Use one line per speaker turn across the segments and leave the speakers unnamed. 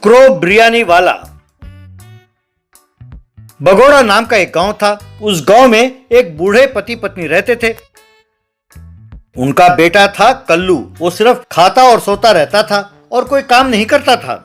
Crow biryani वाला। बगोड़ा नाम का एक गांव था। उस गांव में एक बूढ़े पति पत्नी रहते थे। उनका बेटा था कल्लू। वो सिर्फ खाता और सोता रहता था और कोई काम नहीं करता था।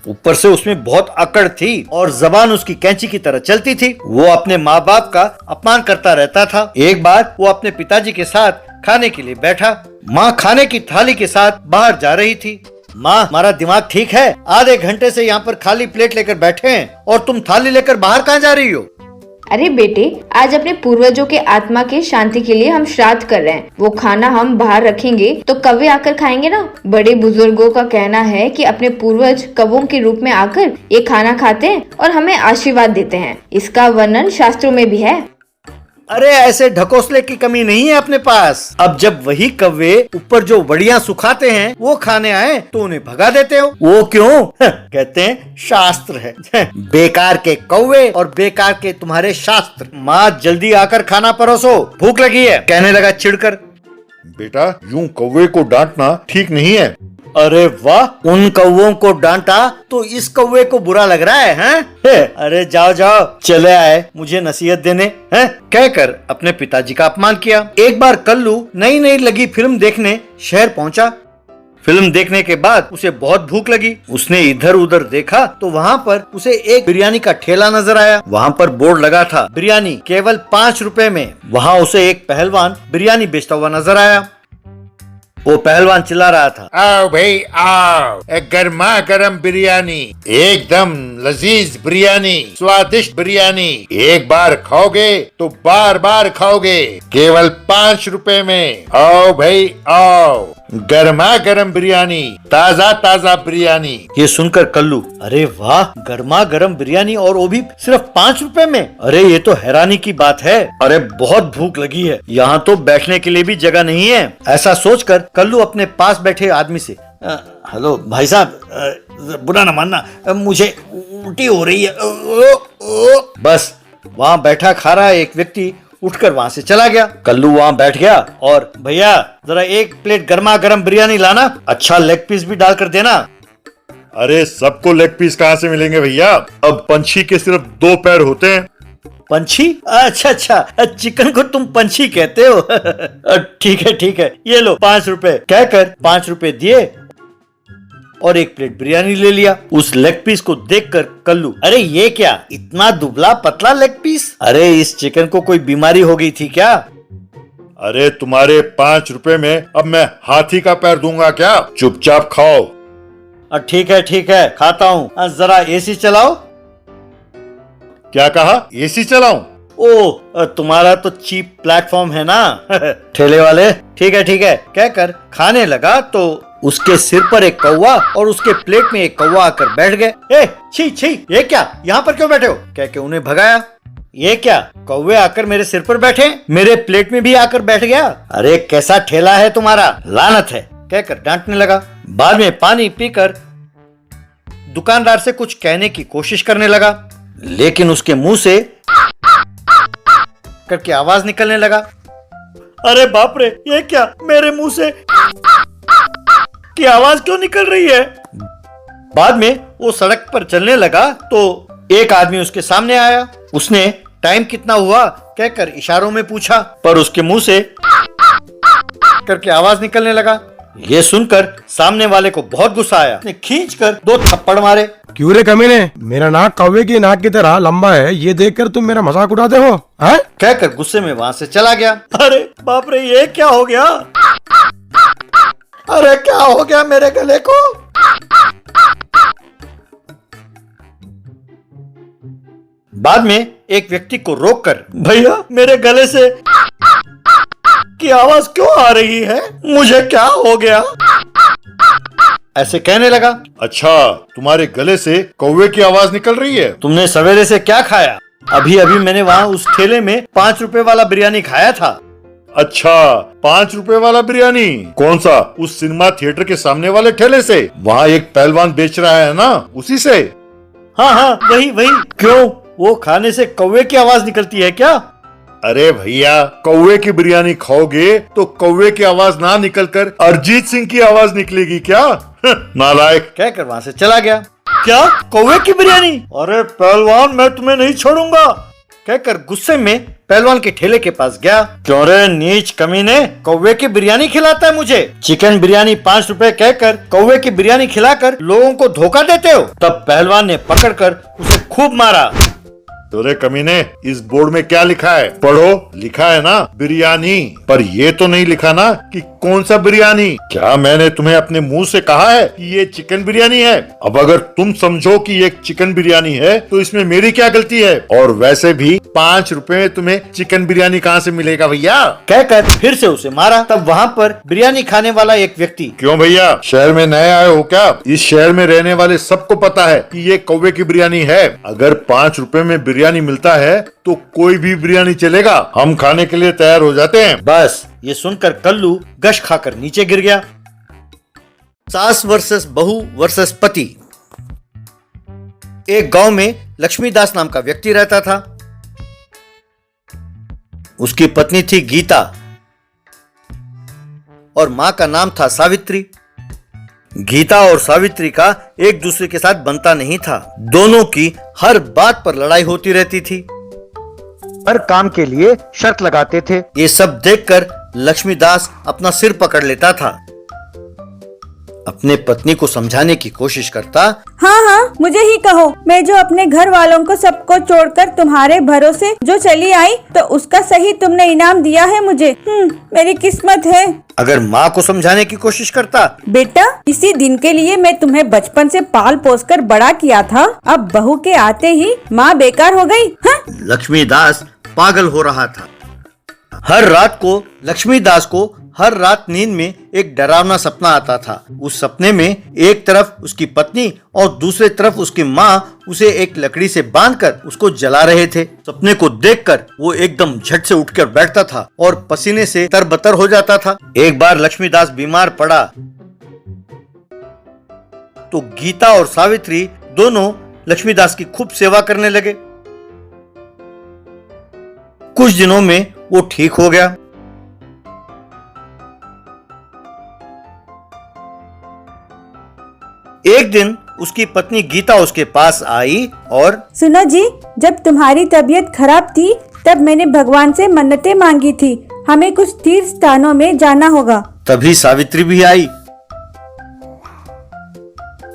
ऊपर से उसमें बहुत अकड़ थी और जबान उसकी कैंची की तरह चलती थी। वो अपने माँ बाप का अपमान करता रहता था। एक बार वो अपने पिताजी के साथ खाने के लिए बैठा। माँ खाने की थाली के साथ बाहर जा रही थी। माँ, हमारा दिमाग ठीक है? आधे घंटे से यहाँ पर खाली प्लेट लेकर बैठे हैं और तुम थाली लेकर बाहर कहाँ जा रही हो?
अरे बेटे, आज अपने पूर्वजों के आत्मा की शांति के लिए हम श्राद्ध कर रहे हैं। वो खाना हम बाहर रखेंगे तो कौवे आकर खाएंगे ना। बड़े बुजुर्गों का कहना है कि अपने पूर्वज कौवों के रूप में आकर ये खाना खाते हैं और हमें आशीर्वाद देते हैं। इसका वर्णन शास्त्रों में भी है।
अरे ऐसे ढकोसले की कमी नहीं है अपने पास। अब जब वही कौवे ऊपर जो वड़ियां सुखाते हैं वो खाने आए तो उन्हें भगा देते हो। वो क्यों? कहते हैं शास्त्र है। बेकार के कौवे और बेकार के तुम्हारे शास्त्र। माँ, जल्दी आकर खाना परोसो, भूख लगी है, कहने लगा चिढ़कर।
बेटा, यूं कौवे को डांटना ठीक नहीं है।
अरे वाह, उन कौवों को डांटा तो इस कौवे को बुरा लग रहा है, हैं? अरे जाओ जाओ, चले आए मुझे नसीहत देने, हैं? कहकर अपने पिताजी का अपमान किया। एक बार कल्लू नई नई लगी फिल्म देखने शहर पहुंचा। फिल्म देखने के बाद उसे बहुत भूख लगी। उसने इधर उधर देखा तो वहाँ पर उसे एक बिरयानी का ठेला नजर आया। वहाँ पर बोर्ड लगा था, बिरयानी केवल 5 रुपए में। वहाँ उसे एक पहलवान बिरयानी बेचता हुआ नजर आया। वो पहलवान चिल्ला रहा था,
आओ भाई आओ, एक गर्मा गर्म बिरयानी, एकदम लजीज बिरयानी, स्वादिष्ट बिरयानी। एक बार खाओगे तो बार बार खाओगे, केवल 5 रुपए में। आओ भाई आओ, गर्मा गर्म बिरयानी, ताजा ताजा बिरयानी।
ये सुनकर कल्लू, अरे वाह, गर्मा गर्म बिरयानी और वो भी सिर्फ 5 रुपए में। अरे ये तो हैरानी की बात है। अरे बहुत भूख लगी है, यहाँ तो बैठने के लिए भी जगह नहीं है। ऐसा सोचकर कल्लू अपने पास बैठे आदमी से, हेलो भाई साहब, बुरा न मानना, मुझे उल्टी हो रही है। बस वहाँ बैठा खा रहा एक व्यक्ति उठकर वहाँ से चला गया। कल्लू वहाँ बैठ गया और, भैया जरा एक प्लेट गर्मा गर्म बिरयानी लाना, अच्छा लेग पीस भी डाल कर देना।
अरे सबको लेग पीस कहाँ से मिलेंगे भैया? अब पंछी के सिर्फ 2 पैर होते हैं।
पंछी? अच्छा अच्छा, चिकन को तुम पंछी कहते हो। ठीक है, ये लो 5 रुपए, कहकर 5 रुपए दिए और एक प्लेट बिरयानी ले लिया। उस लेग पीस को देखकर कल्लू, अरे ये क्या, इतना दुबला पतला लेग पीस? अरे इस चिकन को कोई बीमारी हो गई थी क्या?
अरे तुम्हारे 5 रुपए में अब मैं हाथी का पैर दूंगा क्या? चुपचाप खाओ।
ठीक है, खाता हूँ। जरा एसी चलाओ।
क्या कहा? एसी चलाऊं?
ओ, तुम्हारा तो चीप प्लेटफॉर्म है ना। ठेले वाले, ठीक है, कहकर खाने लगा तो उसके सिर पर एक कौवा और उसके प्लेट में एक कौवा आकर बैठ गए। ए, छी, ये क्या, यहाँ पर क्यों बैठे हो? कह के उन्हें भगाया। ये क्या, कौवे आकर मेरे सिर पर बैठे, मेरे प्लेट में भी आकर बैठ गया। अरे कैसा ठेला है तुम्हारा, लानत है, कहकर डांटने लगा। बाद में पानी पीकर दुकानदार से कुछ कहने की कोशिश करने लगा, लेकिन उसके मुंह से करके आवाज निकलने लगा। अरे बाप रे, ये क्या, मेरे मुंह से की आवाज क्यों निकल रही है? बाद में वो सड़क पर चलने लगा तो एक आदमी उसके सामने आया। उसने टाइम कितना हुआ कहकर इशारों में पूछा, पर उसके मुंह से करके आवाज निकलने लगा। ये सुनकर सामने वाले को बहुत गुस्सा आया। उसने खींचकर 2 थप्पड़ मारे।
क्यों रे कमीने, मेरा नाक कौवे की नाक की तरह लंबा है, ये देखकर तुम मेरा मजाक उड़ाते हो? हैं?
कहकर गुस्से में वहाँ से चला गया। अरे बाप रे, ये क्या हो गया? अरे क्या हो गया मेरे गले को? बाद में एक व्यक्ति को रोककर, भैया मेरे गले से की आवाज क्यों आ रही है? मुझे क्या हो गया? ऐसे कहने लगा।
अच्छा, तुम्हारे गले से कौवे की आवाज निकल रही है?
तुमने सवेरे से क्या खाया? अभी मैंने वहाँ उस ठेले में 5 रुपए वाला बिरयानी खाया था।
अच्छा, 5 रुपए वाला बिरयानी? कौन सा? उस सिनेमा थिएटर के सामने वाले ठेले से? वहाँ एक पहलवान बेच रहा है ना, उसी से?
हाँ, वही। क्यों, वो खाने से कौवे की आवाज निकलती है क्या?
अरे भैया, कौवे की बिरयानी खाओगे तो कौवे की आवाज ना निकलकर अरिजीत सिंह की आवाज निकलेगी क्या? नालायक।
कहकर वहाँ से चला गया। क्या, कौवे की बिरयानी? अरे पहलवान, मैं तुम्हें नहीं छोड़ूंगा, कहकर गुस्से में पहलवान के ठेले के पास गया। क्यों रे नीच कमीने, कौवे की बिरयानी खिलाता है मुझे? चिकन बिरयानी 5 रुपए कहकर कौवे की बिरयानी खिलाकर लोगों को धोखा देते हो? तब पहलवान ने पकड़कर उसे खूब मारा।
अरे कमीने, इस बोर्ड में क्या लिखा है? पढ़ो। लिखा है ना बिरयानी, पर ये तो नहीं लिखा ना कि कौन सा बिरयानी। क्या मैंने तुम्हें अपने मुंह से कहा है कि ये चिकन बिरयानी है? अब अगर तुम समझो कि ये चिकन बिरयानी है तो इसमें मेरी क्या गलती है? और वैसे भी 5 रुपए में तुम्हें चिकन बिरयानी कहाँ से मिलेगा भैया?
कहकर फिर से उसे मारा। तब वहाँ पर बिरयानी खाने वाला एक व्यक्ति,
क्यों भैया, शहर में नए आए हो क्या? इस शहर में रहने वाले सबको पता है कि ये कौवे की बिरयानी है। अगर 5 रुपए में बिरयानी मिलता है तो कोई भी बिरयानी चलेगा, हम खाने के लिए तैयार हो जाते हैं।
बस ये सुनकर कल्लू गश खाकर नीचे गिर गया। सास वर्सेस बहू वर्सेस पति। एक गांव में लक्ष्मीदास नाम का व्यक्ति रहता था। उसकी पत्नी थी गीता और मां का नाम था सावित्री। गीता और सावित्री का एक दूसरे के साथ बनता नहीं था। दोनों की हर बात पर लड़ाई होती रहती थी। हर काम के लिए शर्त लगाते थे। ये सब देखकर लक्ष्मीदास अपना सिर पकड़ लेता था। अपने पत्नी को समझाने की कोशिश करता।
हाँ हाँ, मुझे ही कहो, मैं जो अपने घर वालों को सबको छोड़कर तुम्हारे भरोसे जो चली आई, तो उसका सही तुमने इनाम दिया है मुझे। मेरी किस्मत है।
अगर माँ को समझाने की कोशिश करता।
बेटा, इसी दिन के लिए मैं तुम्हें बचपन से पाल पोस कर बड़ा किया था, अब बहू के आते ही माँ बेकार हो गई। हाँ?
लक्ष्मीदास पागल हो रहा था। हर रात को लक्ष्मीदास को हर रात नींद में एक डरावना सपना आता था। उस सपने में एक तरफ उसकी पत्नी और दूसरे तरफ उसकी माँ उसे एक लकड़ी से बांधकर उसको जला रहे थे। सपने को देखकर वो एकदम झट से उठकर बैठता था और पसीने से तरबतर हो जाता था। एक बार लक्ष्मीदास बीमार पड़ा तो गीता और सावित्री दोनों लक्ष्मीदास की खूब सेवा करने लगे। कुछ दिनों में वो ठीक हो गया। एक दिन उसकी पत्नी गीता उसके पास आई और
सुनो जी, जब तुम्हारी तबीयत खराब थी तब मैंने भगवान से मन्नतें मांगी थी, हमें कुछ तीर्थ स्थानों में जाना होगा।
तभी सावित्री भी आई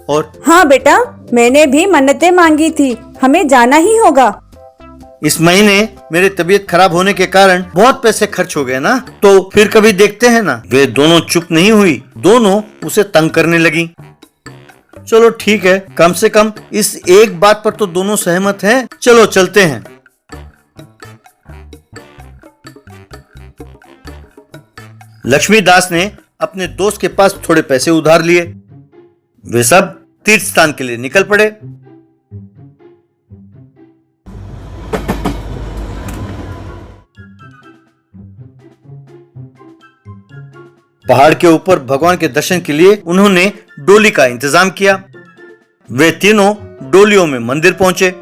और
हाँ बेटा, मैंने भी मन्नतें मांगी थी, हमें जाना ही होगा।
इस महीने मेरे तबीयत खराब होने के कारण बहुत पैसे खर्च हो गए ना, तो फिर कभी देखते हैं ना। वे दोनों चुप नहीं हुई, दोनों उसे तंग करने लगी। चलो ठीक है, कम से कम इस एक बात पर तो दोनों सहमत हैं, चलो चलते हैं। लक्ष्मीदास ने अपने दोस्त के पास थोड़े पैसे उधार लिए। वे सब तीर्थ स्थान के लिए निकल पड़े। पहाड़ के ऊपर भगवान के दर्शन के लिए उन्होंने डोली का इंतजाम किया। वे तीनों डोलियों में मंदिर पहुंचे।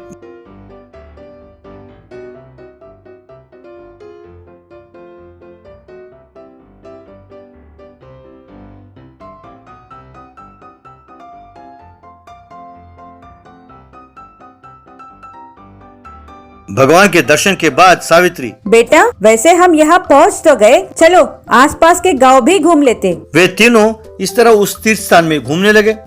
भगवान के दर्शन के बाद सावित्री,
बेटा, वैसे हम यहाँ पहुँच तो गए, चलो आसपास के गांव भी घूम लेते।
वे तीनों इस तरह उस तीर्थ स्थान में घूमने लगे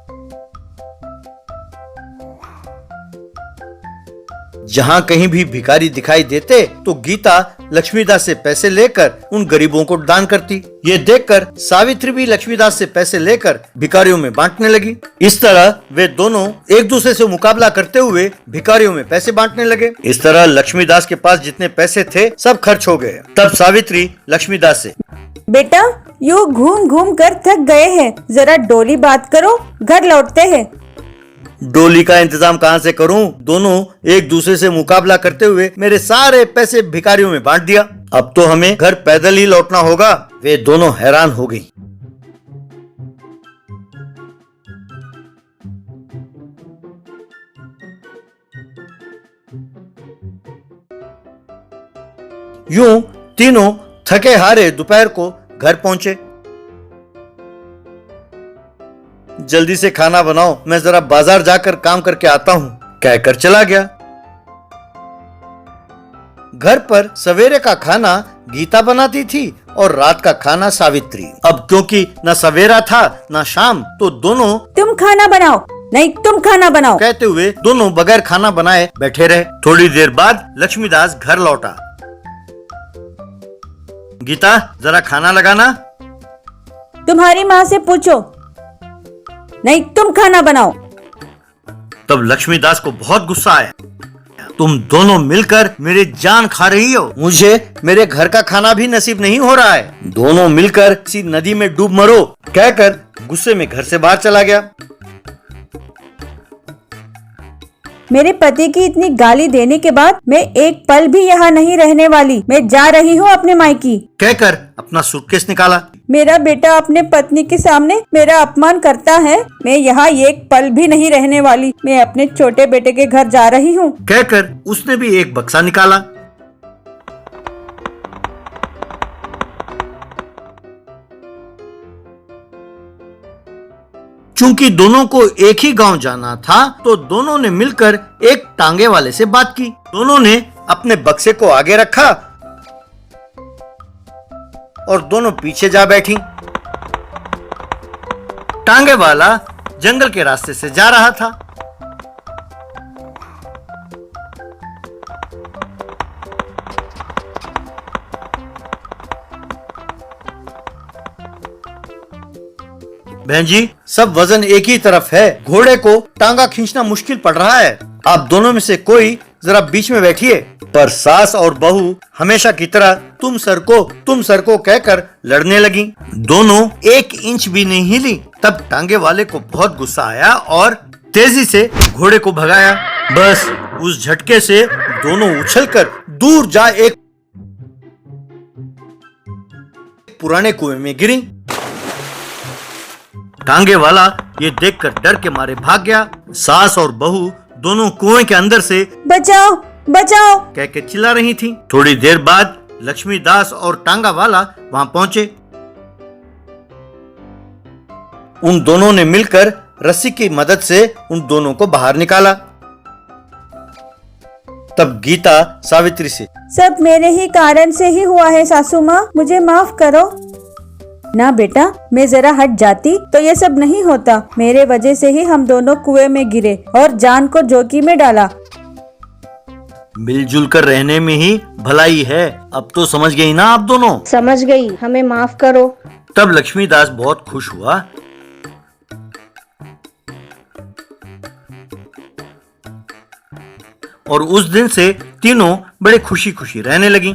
जहाँ कहीं भी भिखारी दिखाई देते तो गीता लक्ष्मीदास से पैसे लेकर उन गरीबों को दान करती। ये देखकर सावित्री भी लक्ष्मीदास से पैसे लेकर भिखारियों में बांटने लगी। इस तरह वे दोनों एक दूसरे से मुकाबला करते हुए भिखारियों में पैसे बांटने लगे। इस तरह लक्ष्मीदास के पास जितने पैसे थे सब खर्च हो गए। तब सावित्री लक्ष्मीदास से,
बेटा, यूँ घूम घूम कर थक गए हैं, जरा डोली बात करो, घर लौटते हैं।
डोली का इंतजाम कहाँ से करूं? दोनों एक दूसरे से मुकाबला करते हुए मेरे सारे पैसे भिखारियों में बांट दिया। अब तो हमें घर पैदल ही लौटना होगा। वे दोनों हैरान हो गई। यूं तीनों थके हारे दोपहर को घर पहुंचे। जल्दी से खाना बनाओ, मैं जरा बाजार जाकर काम करके आता हूं, कहकर चला गया। घर पर सवेरे का खाना गीता बनाती थी और रात का खाना सावित्री। अब क्योंकि न सवेरा था न शाम, तो दोनों
तुम खाना बनाओ, नहीं तुम खाना बनाओ।
कहते हुए दोनों बगैर खाना बनाए बैठे रहे। थोड़ी देर बाद लक्ष्मीदास घर लौटा। गीता, जरा खाना लगाना।
तुम्हारी माँ से पूछो, नहीं तुम खाना बनाओ।
तब लक्ष्मीदास को बहुत गुस्सा आया। तुम दोनों मिलकर मेरी जान खा रही हो, मुझे मेरे घर का खाना भी नसीब नहीं हो रहा है, दोनों मिलकर इसी नदी में डूब मरो, कहकर गुस्से में घर से बाहर चला गया।
मेरे पति की इतनी गाली देने के बाद मैं एक पल भी यहाँ नहीं रहने वाली, मैं जा रही हूँ अपने मायके,
कहकर अपना सूटकेस निकाला।
मेरा बेटा अपने पत्नी के सामने मेरा अपमान करता है, मैं यहाँ एक पल भी नहीं रहने वाली, मैं अपने छोटे बेटे के घर जा रही हूँ,
कहकर उसने भी एक बक्सा निकाला। चूंकि दोनों को एक ही गांव जाना था, तो दोनों ने मिलकर एक टांगे वाले से बात की। दोनों ने अपने बक्से को आगे रखा और दोनों पीछे जा बैठी। टांगे वाला जंगल के रास्ते से जा रहा था। बहन जी, सब वजन एक ही तरफ है, घोड़े को टांगा खींचना मुश्किल पड़ रहा है, आप दोनों में से कोई जरा बीच में बैठिए। पर सास और बहू हमेशा की तरह तुम सर को कहकर लड़ने लगी। दोनों एक इंच भी नहीं हिली। तब टांगे वाले को बहुत गुस्सा आया और तेजी से घोड़े को भगाया। बस उस झटके से दोनों उछलकर दूर जा एक पुराने कुएं में गिरी। टांगे वाला ये देखकर डर के मारे भाग गया। सास और बहू दोनों कुएं के अंदर से
बचाओ बचाओ
कह के चिल्ला रही थी। थोड़ी देर बाद लक्ष्मीदास और टांगा वाला वहां पहुंचे। उन दोनों ने मिलकर रस्सी की मदद से उन दोनों को बाहर निकाला। तब गीता सावित्री से,
सब मेरे ही कारण से ही हुआ है सासू माँ, मुझे माफ करो ना बेटा, मैं जरा हट जाती तो ये सब नहीं होता, मेरे वजह से ही हम दोनों कुएं में गिरे और जान को जोखिम में डाला।
मिलजुल कर रहने में ही भलाई है, अब तो समझ गई ना आप दोनों?
समझ गई, हमें माफ करो।
तब लक्ष्मीदास बहुत खुश हुआ। और उस दिन से तीनों बड़े खुशी खुशी रहने लगी।